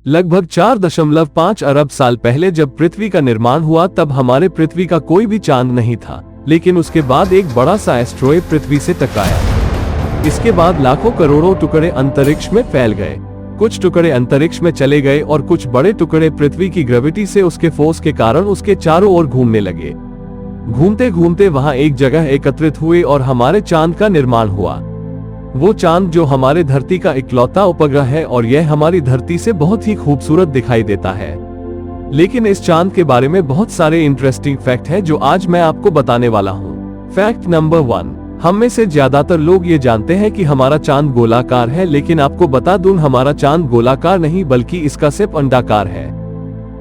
लगभग 4.5 अरब साल पहले जब पृथ्वी का निर्माण हुआ तब हमारे पृथ्वी का कोई भी चांद नहीं था, लेकिन उसके बाद एक बड़ा सा एस्ट्रॉयड पृथ्वी से टकराया। इसके बाद लाखों करोड़ों टुकड़े अंतरिक्ष में फैल गए। कुछ टुकड़े अंतरिक्ष में चले गए और कुछ बड़े टुकड़े पृथ्वी की ग्रेविटी से उसके फोर्स के कारण उसके चारों ओर घूमने लगे। घूमते घूमते वहां एक जगह एकत्रित हुए और हमारे चांद का निर्माण हुआ। वो चांद जो हमारे धरती का इकलौता उपग्रह है और यह हमारी धरती से बहुत ही खूबसूरत दिखाई देता है। लेकिन इस चांद के बारे में बहुत सारे इंटरेस्टिंग फैक्ट है जो आज मैं आपको बताने वाला हूँ। फैक्ट नंबर 1, हम में से ज्यादातर लोग ये जानते हैं कि हमारा चांद गोलाकार है, लेकिन आपको बता दूं हमारा चांद गोलाकार नहीं बल्कि इसका सिर्फ अंडाकार है।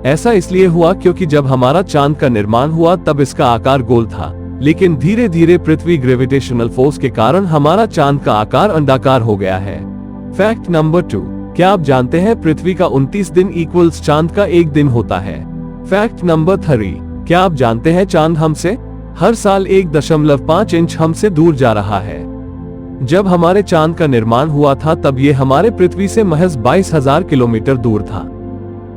ऐसा इसलिए हुआ क्योंकि जब हमारा चांद का निर्माण हुआ तब इसका आकार गोल था, लेकिन धीरे धीरे पृथ्वी ग्रेविटेशनल फोर्स के कारण हमारा चांद का आकार अंडाकार हो गया है। फैक्ट नंबर 2, क्या आप जानते हैं पृथ्वी का 29 दिन इक्वल्स चांद का 1 दिन होता है। फैक्ट नंबर 3, क्या आप जानते हैं चांद हमसे हर साल 1.5 इंच हमसे दूर जा रहा है। जब हमारे चांद का निर्माण हुआ था तब ये हमारे पृथ्वी से महज 22,000 किलोमीटर दूर था,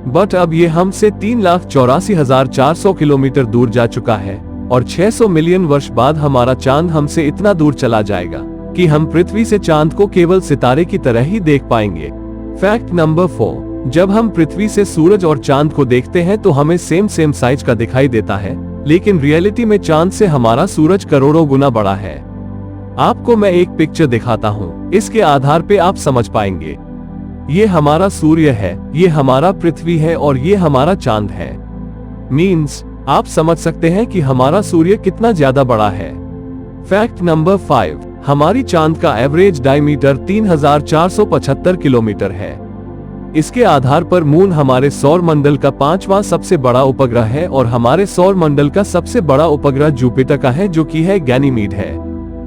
बट अब ये हमसे 3,84,400 किलोमीटर दूर जा चुका है और 600 मिलियन वर्ष बाद हमारा चांद हमसे इतना दूर चला जाएगा कि हम पृथ्वी से चांद को केवल सितारे की तरह ही देख पाएंगे। फैक्ट नंबर 4, जब हम पृथ्वी से सूरज और चांद को देखते हैं तो हमें सेम साइज का दिखाई देता है, लेकिन रियलिटी में चांद से हमारा सूरज करोड़ों गुना बड़ा है। आपको मैं एक पिक्चर दिखाता हूँ, इसके आधार पे आप समझ पाएंगे। ये हमारा सूर्य है, ये हमारा पृथ्वी है और ये हमारा चांद है। मीन्स आप समझ सकते हैं कि हमारा सूर्य कितना ज्यादा बड़ा है। फैक्ट नंबर 5, हमारी चांद का एवरेज डायमीटर 3,475 किलोमीटर है। इसके आधार पर मून हमारे सौर मंडल का 5वां सबसे बड़ा उपग्रह है और हमारे सौर मंडल का सबसे बड़ा उपग्रह जुपिटर का है जो कि है गैनीमीड है।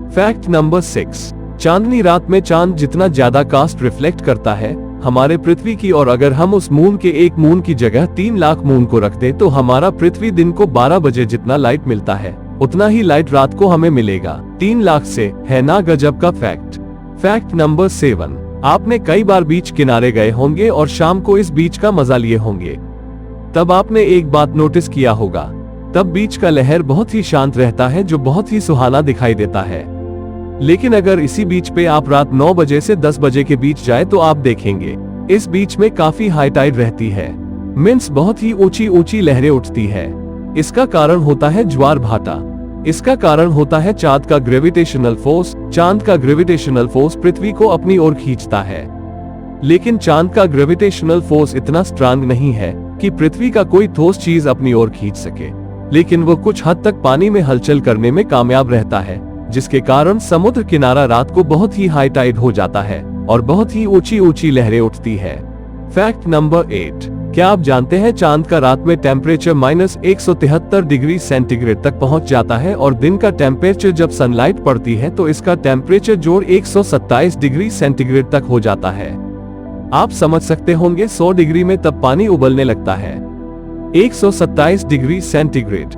फैक्ट नंबर 6, चांदनी रात में चांद जितना ज्यादा कास्ट रिफ्लेक्ट करता है हमारे पृथ्वी की, और अगर हम उस मून के एक मून की जगह 3 लाख मून को रख दे तो हमारा पृथ्वी दिन को 12 बजे जितना लाइट मिलता है उतना ही लाइट रात को हमें मिलेगा 3 लाख से। है ना गजब का फैक्ट। फैक्ट नंबर 7, आपने कई बार बीच किनारे गए होंगे और शाम को इस बीच का मजा लिए होंगे। तब आपने एक बात नोटिस किया होगा, तब बीच का लहर बहुत ही शांत रहता है जो बहुत ही सुहाना दिखाई देता है। लेकिन अगर इसी बीच पे आप रात 9 बजे से 10 बजे के बीच जाए तो आप देखेंगे इस बीच में काफी हाई टाइड रहती है। मीन्स बहुत ही ऊंची ऊंची लहरें उठती है। इसका कारण होता है ज्वार भाटा। इसका कारण होता है चांद का ग्रेविटेशनल फोर्स। चांद का ग्रेविटेशनल फोर्स पृथ्वी को अपनी ओर खींचता है, लेकिन चांद का ग्रेविटेशनल फोर्स इतना स्ट्रांग नहीं है कि पृथ्वी का कोई ठोस चीज अपनी ओर खींच सके, लेकिन वो कुछ हद तक पानी में हलचल करने में कामयाब रहता है, जिसके कारण समुद्र किनारा रात को बहुत ही हाई टाइड हो जाता है और बहुत ही ऊंची ऊंची लहरें उठती है। फैक्ट नंबर 8, क्या आप जानते हैं चांद का रात में टेम्परेचर -173 डिग्री सेंटीग्रेड तक पहुंच जाता है और दिन का टेम्परेचर जब सनलाइट पड़ती है तो इसका टेम्परेचर जोड़ 127 डिग्री सेंटीग्रेड तक हो जाता है। आप समझ सकते होंगे 100 डिग्री में तब पानी उबलने लगता है। 127 डिग्री सेंटीग्रेड।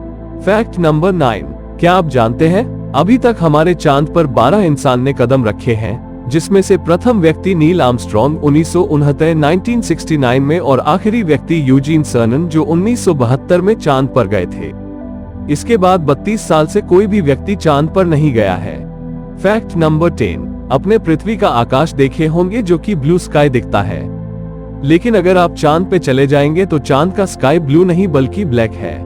फैक्ट नंबर 9, क्या आप जानते हैं अभी तक हमारे चांद पर 12 इंसान ने कदम रखे हैं, जिसमें से प्रथम व्यक्ति नील आर्मस्ट्रॉन्ग 1969 में और आखिरी व्यक्ति यूजीन सर्नन जो 1972 में चांद पर गए थे। इसके बाद 32 साल से कोई भी व्यक्ति चांद पर नहीं गया है। फैक्ट नंबर 10, अपने पृथ्वी का आकाश देखे होंगे जो कि ब्लू स्काई दिखता है, लेकिन अगर आप चांद पे चले जाएंगे तो चांद का स्काई ब्लू नहीं बल्कि ब्लैक है।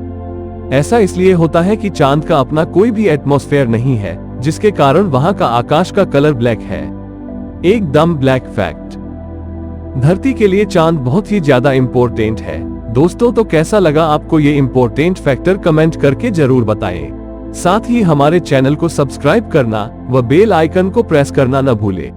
ऐसा इसलिए होता है कि चांद का अपना कोई भी एटमॉस्फेयर नहीं है, जिसके कारण वहां का आकाश का कलर ब्लैक है, एकदम ब्लैक। फैक्ट, धरती के लिए चांद बहुत ही ज्यादा इम्पोर्टेंट है। दोस्तों, तो कैसा लगा आपको ये इम्पोर्टेंट फैक्टर कमेंट करके जरूर बताएं। साथ ही हमारे चैनल को सब्सक्राइब करना व बेल आइकन को प्रेस करना न भूलें।